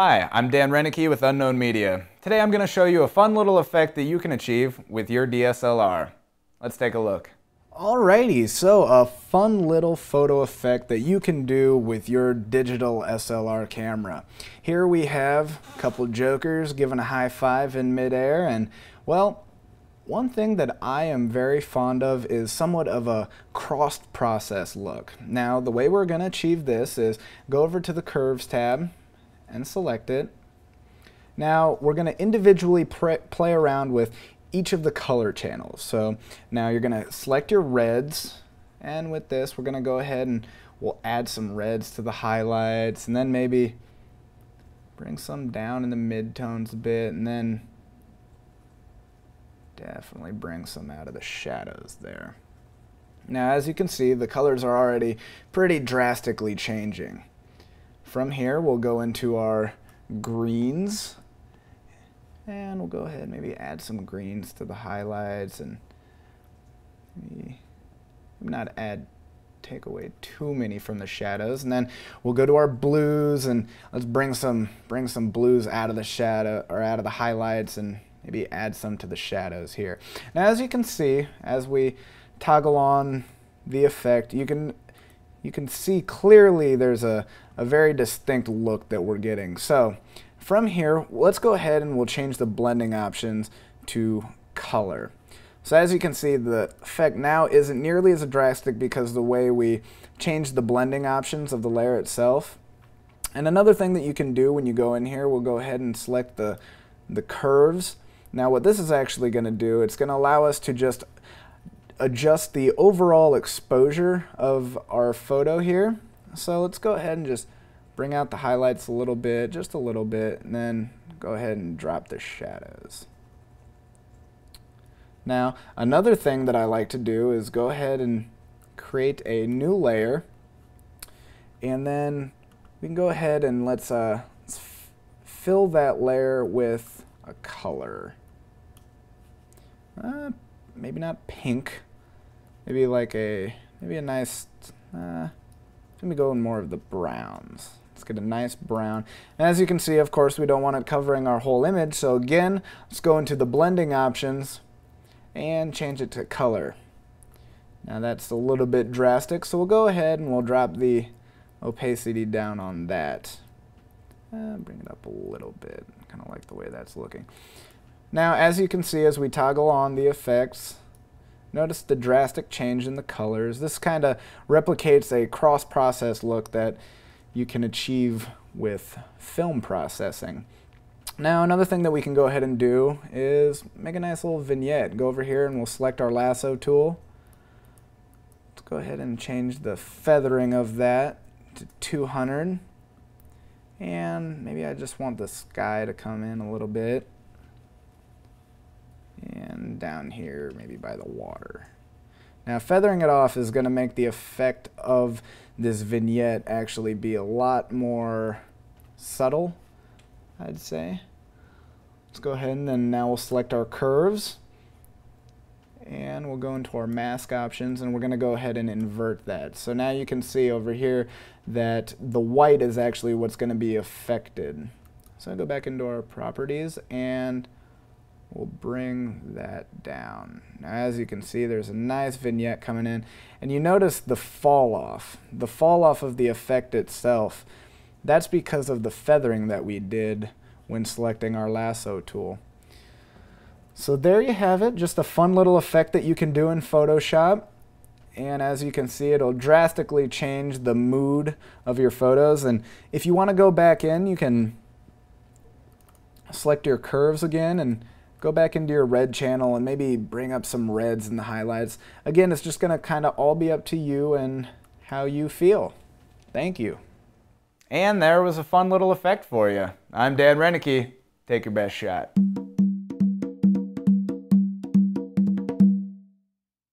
Hi, I'm Dan Reinecke with Unknown Media. Today I'm going to show you a fun little effect that you can achieve with your DSLR. Let's take a look. Alrighty, so a fun little photo effect that you can do with your digital SLR camera. Here we have a couple jokers giving a high five in midair, and well, one thing that I am very fond of is somewhat of a crossed process look. Now, the way we're going to achieve this is go over to the Curves tab and select it. Now, we're going to individually play around with each of the color channels. So now you're going to select your reds, and with this we're going to go ahead and we'll add some reds to the highlights, and then maybe bring some down in the midtones a bit, and then definitely bring some out of the shadows there. Now, as you can see, the colors are already pretty drastically changing. From here, we'll go into our greens, and we'll go ahead and maybe add some greens to the highlights, and maybe not take away too many from the shadows. And then we'll go to our blues, and let's bring some blues out of the shadow or out of the highlights, and maybe add some to the shadows here. Now, as you can see, as we toggle on the effect, you can see clearly there's a very distinct look that we're getting. So from here, let's go ahead and we'll change the blending options to color. So as you can see, the effect now isn't nearly as drastic because the way we changed the blending options of the layer itself. And another thing that you can do when you go in here, we'll go ahead and select the curves. Now what this is actually going to do, it's going to allow us to just adjust the overall exposure of our photo here. So let's go ahead and just bring out the highlights a little bit, just a little bit, and then go ahead and drop the shadows. Now, another thing that I like to do is go ahead and create a new layer, and then we can go ahead and let's fill that layer with a color. Maybe not pink. Maybe like a nice. Let me go in more of the browns. Let's get a nice brown. And as you can see, of course, we don't want it covering our whole image. So again, let's go into the blending options and change it to color. Now that's a little bit drastic, so we'll go ahead and we'll drop the opacity down on that. Bring it up a little bit. Kind of like the way that's looking. Now, as you can see, as we toggle on the effects, notice the drastic change in the colors. This kind of replicates a cross-process look that you can achieve with film processing. Now, another thing that we can go ahead and do is make a nice little vignette. Go over here and we'll select our lasso tool. Let's go ahead and change the feathering of that to 200. And maybe I just want the sky to come in a little bit. And down here, maybe by the water. Now, feathering it off is going to make the effect of this vignette actually be a lot more subtle, I'd say. Let's go ahead and then now we'll select our curves. And we'll go into our mask options, and we're going to go ahead and invert that. So now you can see over here that the white is actually what's going to be affected. So I'll go back into our properties, and we'll bring that down. Now, as you can see, there's a nice vignette coming in, and you notice the fall off of the effect itself. That's because of the feathering that we did when selecting our lasso tool. So there you have it, just a fun little effect that you can do in Photoshop. And as you can see, it'll drastically change the mood of your photos. And if you want to go back in, you can select your curves again and go back into your red channel and maybe bring up some reds in the highlights. Again, it's just going to kind of all be up to you and how you feel. Thank you. And there was a fun little effect for you. I'm Dan Reinecke. Take your best shot.